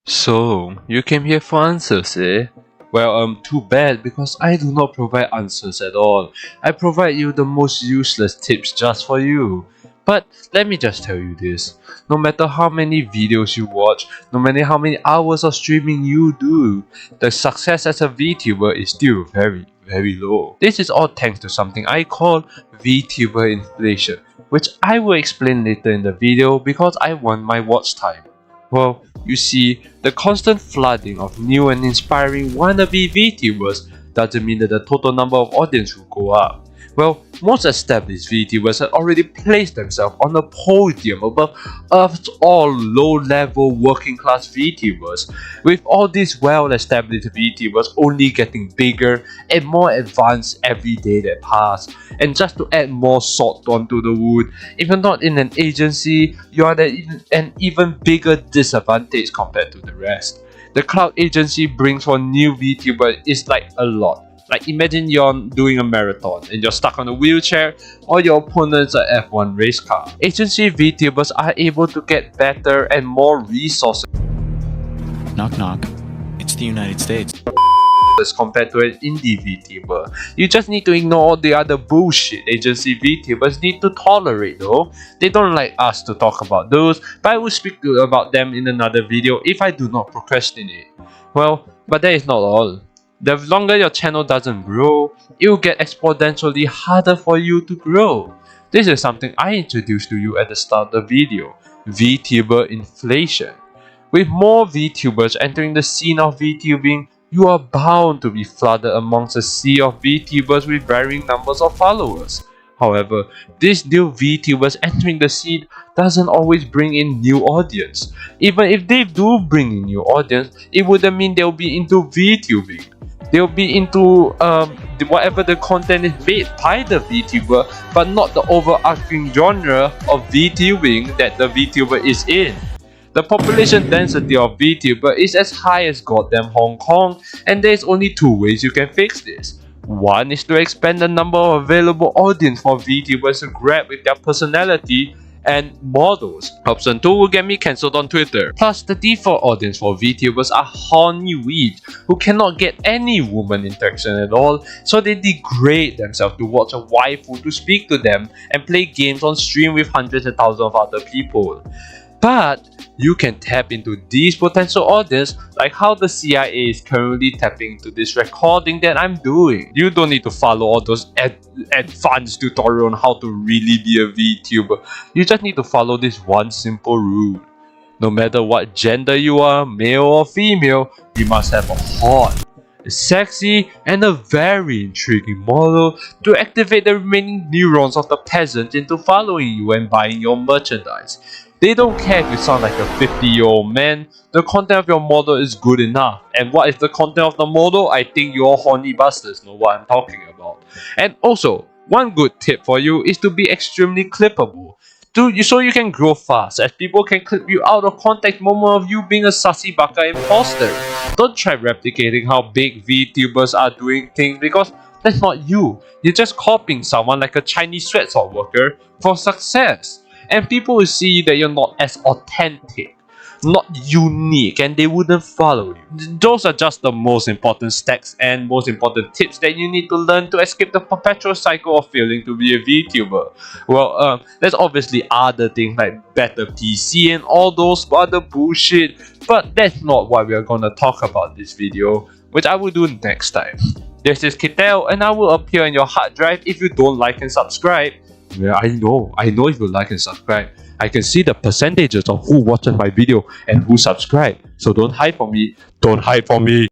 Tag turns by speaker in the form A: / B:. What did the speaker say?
A: So, you came here for answers, eh? Well, too bad because I do not provide answers at all. I provide you the most useless tips just for you. But let me just tell you this, no matter how many videos you watch, no matter how many hours of streaming you do, the success as a VTuber is still very low. This is all thanks to something I call VTuber inflation, which I will explain later in the video because I want my watch time. Well, you see, the constant flooding of new and inspiring wannabe VTubers doesn't mean that the total number of audience will go up. Well, most established VTubers have already placed themselves on the podium above Earth's all low-level working-class VTubers, with all these well-established VTubers only getting bigger and more advanced every day that passes. And just to add more salt onto the wound, if you're not in an agency, you are at an even bigger disadvantage compared to the rest. The cloud agency brings for new VTubers is like a lot. Like imagine you're doing a marathon and you're stuck on a wheelchair or your opponent's an F1 race car. Agency VTubers are able to get better and more resources.
B: Knock knock. It's the United States.
A: Compared to an indie VTuber. You just need to ignore all the other bullshit agency VTubers need to tolerate though. They don't like us to talk about those, but I will speak about them in another video if I do not procrastinate. Well, but that is not all. The longer your channel doesn't grow, it will get exponentially harder for you to grow. This is something I introduced to you at the start of the video, VTuber inflation. With more VTubers entering the scene of VTubing, you are bound to be flooded amongst a sea of VTubers with varying numbers of followers. However, these new VTubers entering the scene doesn't always bring in new audience. Even if they do bring in new audience, it wouldn't mean they'll be into VTubing. They'll be into whatever the content is made by the VTuber, but not the overarching genre of VTubing that the VTuber is in. The population density of VTuber is as high as goddamn Hong Kong, and there's only two ways you can fix this. One is to expand the number of available audience for VTubers to grab with their personality and models. Option 2 will get me cancelled on Twitter. Plus, the default audience for VTubers are horny weebs who cannot get any woman interaction at all, so they degrade themselves to watch a waifu to speak to them and play games on stream with hundreds and thousands of other people. But you can tap into these potential audience like how the CIA is currently tapping into this recording that I'm doing. You don't need to follow all those advanced tutorials on how to really be a VTuber. You just need to follow this one simple rule. No matter what gender you are, male or female, you must have a hot, a sexy, and a very intriguing model to activate the remaining neurons of the peasant into following you and buying your merchandise. They don't care if you sound like a 50-year-old man, the content of your model is good enough. And what is the content of the model? I think you all horny bastards know what I'm talking about. And also, one good tip for you is to be extremely clippable. So you can grow fast, as people can clip you out of context moment of you being a sussy baka imposter. Don't try replicating how big VTubers are doing things because that's not you. You're just copying someone like a Chinese sweatshop worker for success. And people will see that you're not as authentic, not unique, and they wouldn't follow you. Those are just the most important stacks and most important tips that you need to learn to escape the perpetual cycle of failing to be a VTuber. Well, there's obviously other things like better PC and all those other bullshit, but that's not what we're gonna talk about this video, which I will do next time. This is Kitel, and I will appear on your hard drive if you don't like and subscribe. Yeah, I know if you like and subscribe. I can see the percentages of who watches my video and who subscribe. So don't hide from me.